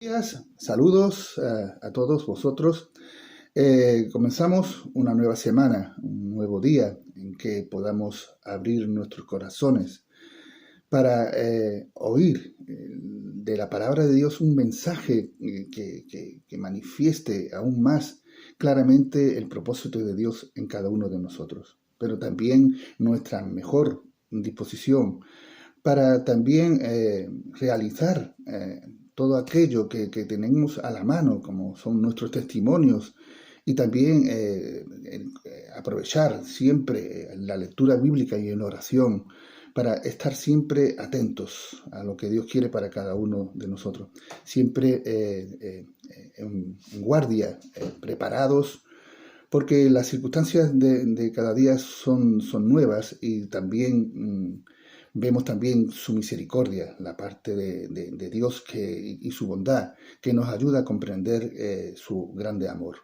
Días, saludos a todos vosotros. Comenzamos una nueva semana, un nuevo día en que podamos abrir nuestros corazones para oír de la palabra de Dios un mensaje que manifieste aún más claramente el propósito de Dios en cada uno de nosotros, pero también nuestra mejor disposición para también realizar todo aquello que tenemos a la mano, como son nuestros testimonios, y también aprovechar siempre la lectura bíblica y en oración para estar siempre atentos a lo que Dios quiere para cada uno de nosotros, siempre en guardia, preparados, porque las circunstancias de cada día son nuevas y también vemos también su misericordia, la parte de Dios y su bondad, que nos ayuda a comprender su grande amor.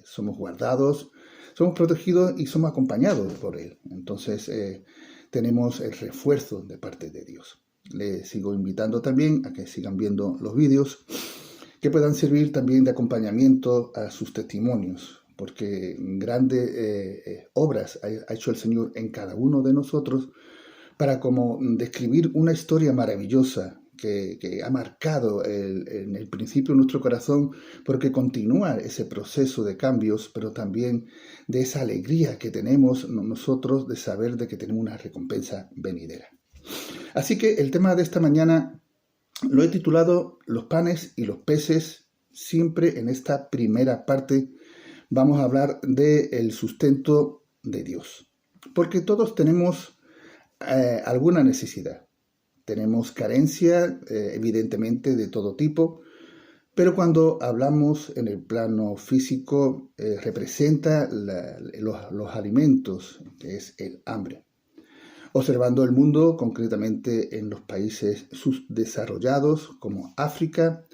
Somos guardados, somos protegidos y somos acompañados por Él. Entonces tenemos el refuerzo de parte de Dios. Les sigo invitando también a que sigan viendo los vídeos que puedan servir también de acompañamiento a sus testimonios, porque grandes obras ha hecho el Señor en cada uno de nosotros para como describir una historia maravillosa que ha marcado en el principio nuestro corazón, porque continúa ese proceso de cambios, pero también de esa alegría que tenemos nosotros de saber de que tenemos una recompensa venidera. Así que el tema de esta mañana lo he titulado Los panes y los peces. Siempre en esta primera parte vamos a hablar del sustento de Dios, porque todos tenemos alguna necesidad. Tenemos carencia, evidentemente, de todo tipo, pero cuando hablamos en el plano físico, representa los alimentos, que es el hambre. Observando el mundo, concretamente en los países subdesarrollados como África,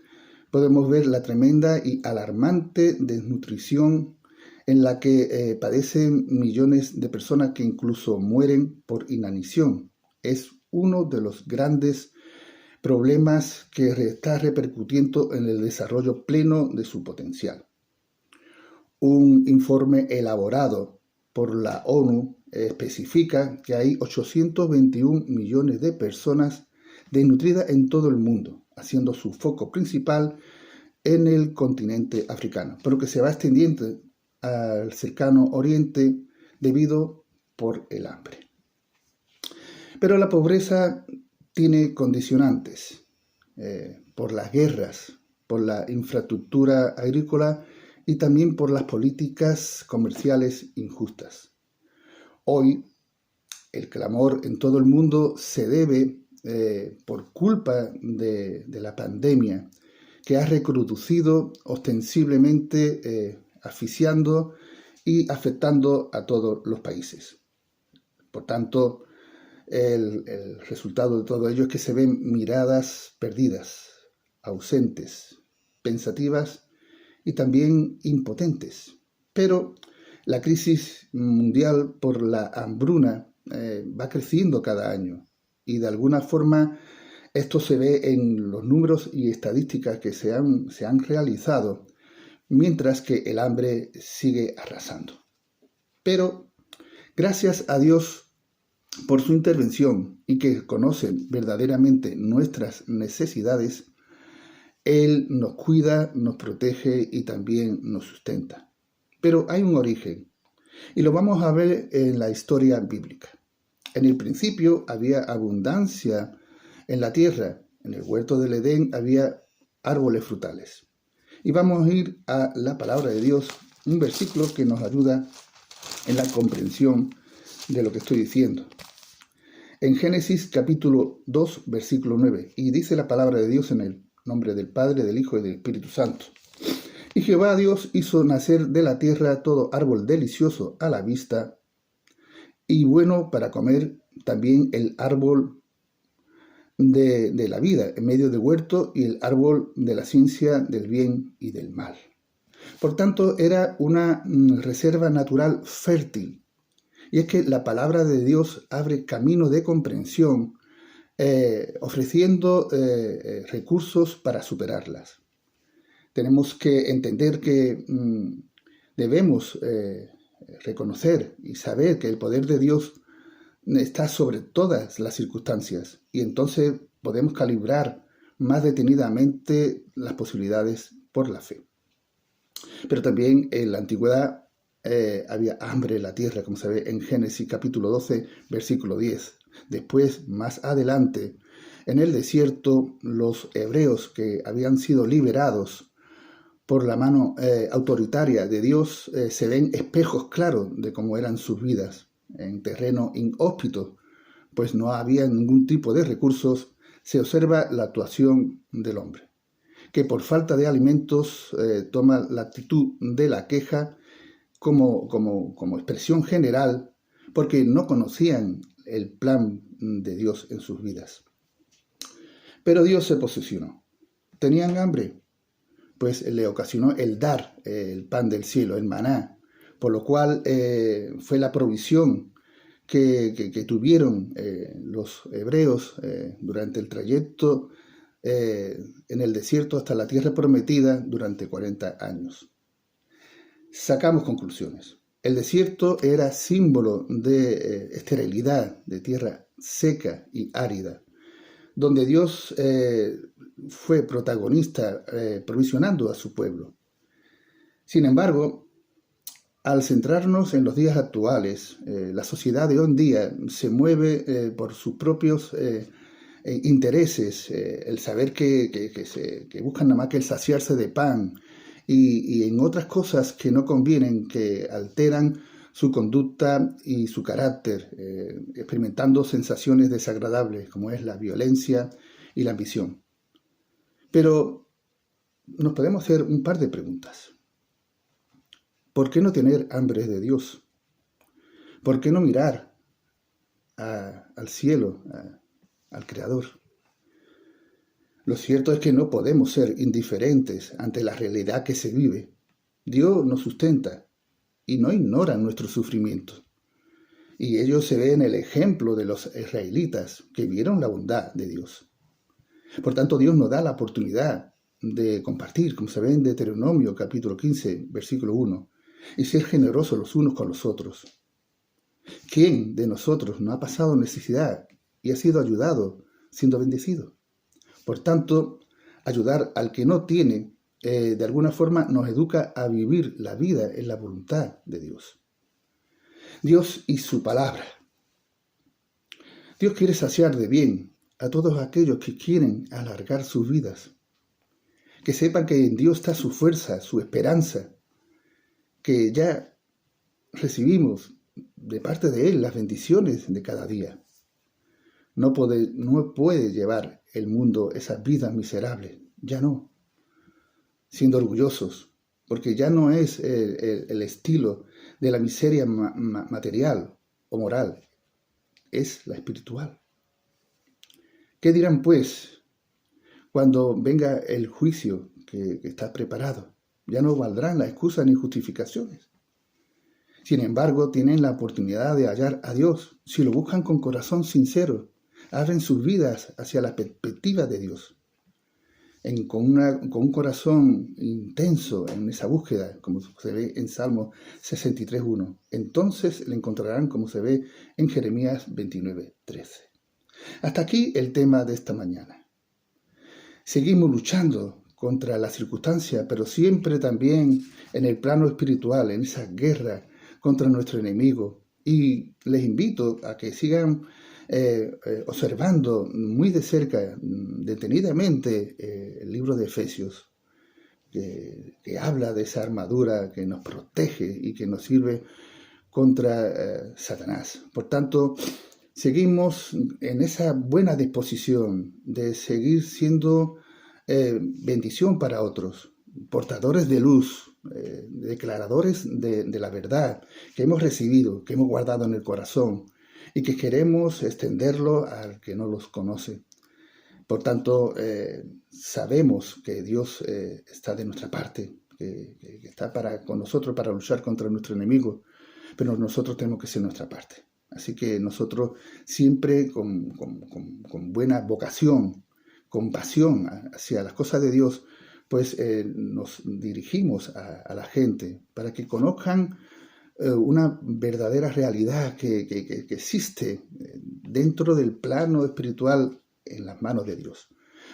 podemos ver la tremenda y alarmante desnutrición en la que padecen millones de personas que incluso mueren por inanición. Es uno de los grandes problemas que está repercutiendo en el desarrollo pleno de su potencial. Un informe elaborado por la ONU especifica que hay 821 millones de personas desnutridas en todo el mundo, haciendo su foco principal en el continente africano, pero que se va extendiendo al cercano oriente debido por el hambre. Pero la pobreza tiene condicionantes por las guerras, por la infraestructura agrícola y también por las políticas comerciales injustas. Hoy el clamor en todo el mundo se debe por culpa de la pandemia, que ha recrudecido ostensiblemente asfixiando y afectando a todos los países. Por tanto, el resultado de todo ello es que se ven miradas perdidas, ausentes, pensativas y también impotentes. Pero la crisis mundial por la hambruna va creciendo cada año y de alguna forma esto se ve en los números y estadísticas que se han realizado, mientras que el hambre sigue arrasando. Pero gracias a Dios por su intervención y que conoce verdaderamente nuestras necesidades, Él nos cuida, nos protege y también nos sustenta. Pero hay un origen y lo vamos a ver en la historia bíblica. En el principio había abundancia en la tierra, en el huerto del Edén había árboles frutales. Y vamos a ir a la palabra de Dios, un versículo que nos ayuda en la comprensión de lo que estoy diciendo. En Génesis capítulo 2, versículo 9, y dice la palabra de Dios en el nombre del Padre, del Hijo y del Espíritu Santo. Y Jehová Dios hizo nacer de la tierra todo árbol delicioso a la vista y bueno para comer, también el árbol de la vida en medio del huerto y el árbol de la ciencia del bien y del mal. Por tanto, era una reserva natural fértil. Y es que la palabra de Dios abre camino de comprensión, ofreciendo recursos para superarlas. Tenemos que entender que debemos reconocer y saber que el poder de Dios está sobre todas las circunstancias y entonces podemos calibrar más detenidamente las posibilidades por la fe. Pero también en la antigüedad había hambre en la tierra, como se ve en Génesis capítulo 12, versículo 10. Después, más adelante, en el desierto, los hebreos que habían sido liberados por la mano autoritaria de Dios se ven espejos claros de cómo eran sus vidas en terreno inhóspito, pues no había ningún tipo de recursos. Se observa la actuación del hombre, que por falta de alimentos toma la actitud de la queja como expresión general, porque no conocían el plan de Dios en sus vidas. Pero Dios se posicionó. ¿Tenían hambre? Pues le ocasionó el dar el pan del cielo, el maná, por lo cual fue la provisión que tuvieron los hebreos durante el trayecto en el desierto hasta la tierra prometida durante 40 años. Sacamos conclusiones. El desierto era símbolo de esterilidad, de tierra seca y árida, donde Dios fue protagonista provisionando a su pueblo. Sin embargo, al centrarnos en los días actuales, la sociedad de hoy en día se mueve por sus propios intereses, el saber que buscan nada más que el saciarse de pan y en otras cosas que no convienen, que alteran su conducta y su carácter, experimentando sensaciones desagradables como es la violencia y la ambición. Pero nos podemos hacer un par de preguntas. ¿Por qué no tener hambre de Dios? ¿Por qué no mirar al cielo, al Creador? Lo cierto es que no podemos ser indiferentes ante la realidad que se vive. Dios nos sustenta y no ignora nuestros sufrimientos. Y ello se ve en el ejemplo de los israelitas que vieron la bondad de Dios. Por tanto, Dios nos da la oportunidad de compartir, como se ve en Deuteronomio capítulo 15, versículo 1, y ser generosos los unos con los otros. ¿Quién de nosotros no ha pasado necesidad y ha sido ayudado siendo bendecido? Por tanto, ayudar al que no tiene, de alguna forma nos educa a vivir la vida en la voluntad de Dios. Dios y su palabra. Dios quiere saciar de bien a todos aquellos que quieren alargar sus vidas. Que sepan que en Dios está su fuerza, su esperanza, que ya recibimos de parte de Él las bendiciones de cada día. No puede llevar el mundo esas vidas miserables, ya no, siendo orgullosos, porque ya no es el estilo de la miseria material o moral, es la espiritual. ¿Qué dirán pues cuando venga el juicio que está preparado? Ya no valdrán las excusas ni justificaciones. Sin embargo, tienen la oportunidad de hallar a Dios si lo buscan con corazón sincero, abren sus vidas hacia la perspectiva de Dios, con un corazón intenso en esa búsqueda, como se ve en Salmo 63.1. Entonces le encontrarán, como se ve en Jeremías 29.13. Hasta aquí el tema de esta mañana. Seguimos luchando contra las circunstancias, pero siempre también en el plano espiritual, en esa guerra contra nuestro enemigo. Y les invito a que sigan observando muy de cerca, detenidamente, el libro de Efesios, que habla de esa armadura que nos protege y que nos sirve contra Satanás. Por tanto, seguimos en esa buena disposición de seguir siendo bendición para otros, portadores de luz, declaradores de la verdad que hemos recibido, que hemos guardado en el corazón y que queremos extenderlo al que no los conoce. Por tanto, sabemos que Dios está de nuestra parte, que está con nosotros para luchar contra nuestro enemigo, pero nosotros tenemos que ser nuestra parte. Así que nosotros siempre con buena vocación, con pasión hacia las cosas de Dios, pues nos dirigimos a la gente para que conozcan una verdadera realidad que existe dentro del plano espiritual en las manos de Dios.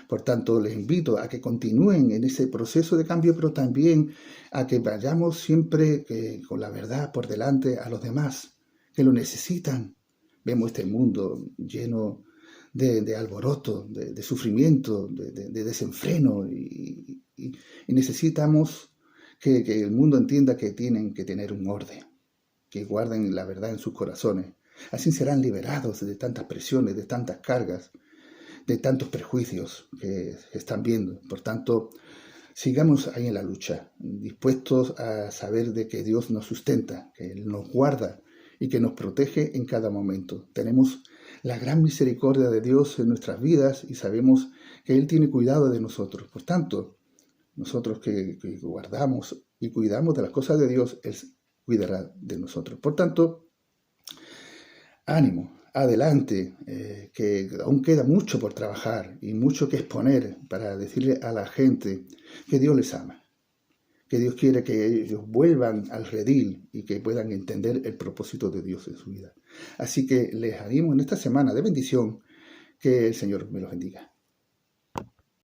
Por tanto, les invito a que continúen en ese proceso de cambio, pero también a que vayamos siempre con la verdad por delante a los demás, que lo necesitan. Vemos este mundo lleno de alboroto, de sufrimiento, de desenfreno, y necesitamos que el mundo entienda que tienen que tener un orden, que guarden la verdad en sus corazones. Así serán liberados de tantas presiones, de tantas cargas, de tantos prejuicios que están viendo. Por tanto, sigamos ahí en la lucha, dispuestos a saber de que Dios nos sustenta, que Él nos guarda y que nos protege en cada momento. Tenemos la gran misericordia de Dios en nuestras vidas y sabemos que Él tiene cuidado de nosotros. Por tanto, nosotros que guardamos y cuidamos de las cosas de Dios, Él cuidará de nosotros. Por tanto, ánimo, adelante, que aún queda mucho por trabajar y mucho que exponer para decirle a la gente que Dios les ama, que Dios quiere que ellos vuelvan al redil y que puedan entender el propósito de Dios en su vida. Así que les animo en esta semana de bendición, que el Señor me los bendiga.